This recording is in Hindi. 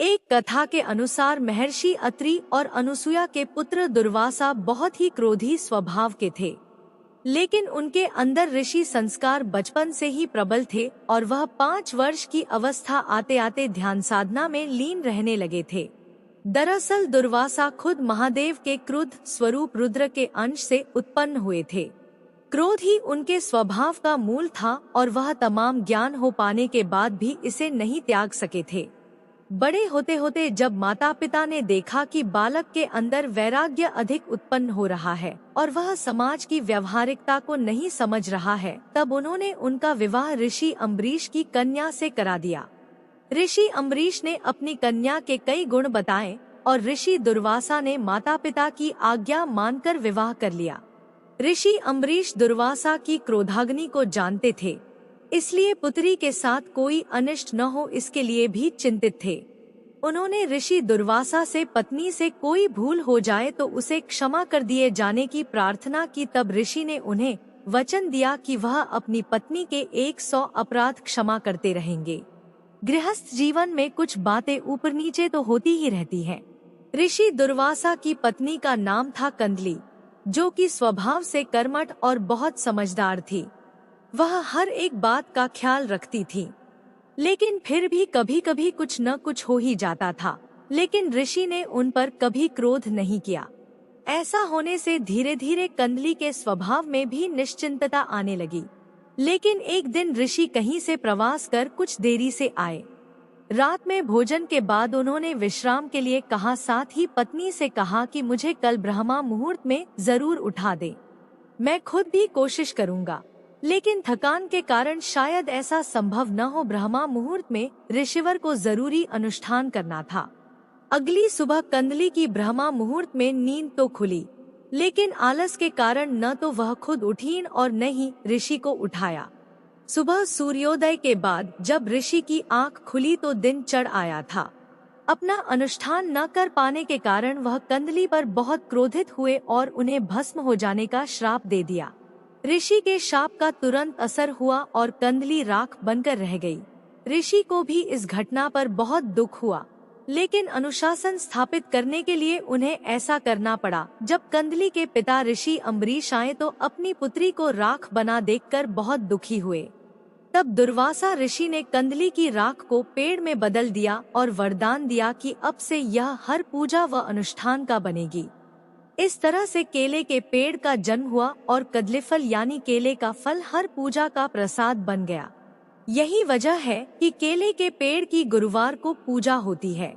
एक कथा के अनुसार महर्षि अत्रि और अनुसुया के पुत्र दुर्वासा बहुत ही क्रोधी स्वभाव के थे, लेकिन उनके अंदर ऋषि संस्कार बचपन से ही प्रबल थे और वह 5 वर्ष की अवस्था आते आते ध्यान साधना में लीन रहने लगे थे। दरअसल दुर्वासा खुद महादेव के क्रुद्ध स्वरूप रुद्र के अंश से उत्पन्न हुए थे। क्रोध ही उनके स्वभाव का मूल था और वह तमाम ज्ञान हो पाने के बाद भी इसे नहीं त्याग सके थे। बड़े होते होते जब माता पिता ने देखा कि बालक के अंदर वैराग्य अधिक उत्पन्न हो रहा है और वह समाज की व्यवहारिकता को नहीं समझ रहा है, तब उन्होंने उनका विवाह ऋषि अम्बरीश की कन्या से करा दिया। ऋषि अम्बरीश ने अपनी कन्या के कई गुण बताए और ऋषि दुर्वासा ने माता पिता की आज्ञा मानकर विवाह कर लिया। ऋषि अम्बरीश दुर्वासा की क्रोधाग्नि को जानते थे, इसलिए पुत्री के साथ कोई अनिष्ट न हो इसके लिए भी चिंतित थे। उन्होंने ऋषि दुर्वासा से पत्नी से कोई भूल हो जाए तो उसे क्षमा कर दिए जाने की प्रार्थना की। तब ऋषि ने उन्हें वचन दिया कि वह अपनी पत्नी के 100 अपराध क्षमा करते रहेंगे। गृहस्थ जीवन में कुछ बातें ऊपर नीचे तो होती ही रहती हैं। ऋषि दुर्वासा की पत्नी का नाम था कंदली, जो कि स्वभाव से कर्मठ और बहुत समझदार थी। वह हर एक बात का ख्याल रखती थी, लेकिन फिर भी कभी कभी कुछ न कुछ हो ही जाता था। लेकिन ऋषि ने उन पर कभी क्रोध नहीं किया। ऐसा होने से धीरे धीरे कंदली के स्वभाव में भी निश्चिंतता आने लगी। लेकिन एक दिन ऋषि कहीं से प्रवास कर कुछ देरी से आए। रात में भोजन के बाद उन्होंने विश्राम के लिए कहा, साथ ही पत्नी से कहा कि मुझे कल ब्रह्मा मुहूर्त में जरूर उठा दे। मैं खुद भी कोशिश करूंगा, लेकिन थकान के कारण शायद ऐसा संभव न हो। ब्रह्मा मुहूर्त में ऋषिवर को जरूरी अनुष्ठान करना था। अगली सुबह कंदली की ब्रह्मा मुहूर्त में नींद तो खुली, लेकिन आलस के कारण न तो वह खुद उठी और न ही ऋषि को उठाया। सुबह सूर्योदय के बाद जब ऋषि की आंख खुली तो दिन चढ़ आया था। अपना अनुष्ठान न कर पाने के कारण वह कंदली पर बहुत क्रोधित हुए और उन्हें भस्म हो जाने का श्राप दे दिया। ऋषि के शाप का तुरंत असर हुआ और कंदली राख बनकर रह गई। ऋषि को भी इस घटना पर बहुत दुख हुआ, लेकिन अनुशासन स्थापित करने के लिए उन्हें ऐसा करना पड़ा। जब कंदली के पिता ऋषि अम्बरीश आए तो अपनी पुत्री को राख बना देखकर बहुत दुखी हुए। तब दुर्वासा ऋषि ने कंदली की राख को पेड़ में बदल दिया और वरदान दिया कि अब से यह हर पूजा व अनुष्ठान का बनेगी। इस तरह से केले के पेड़ का जन्म हुआ और कदलीफल यानी केले का फल हर पूजा का प्रसाद बन गया। यही वजह है कि केले के पेड़ की गुरुवार को पूजा होती है।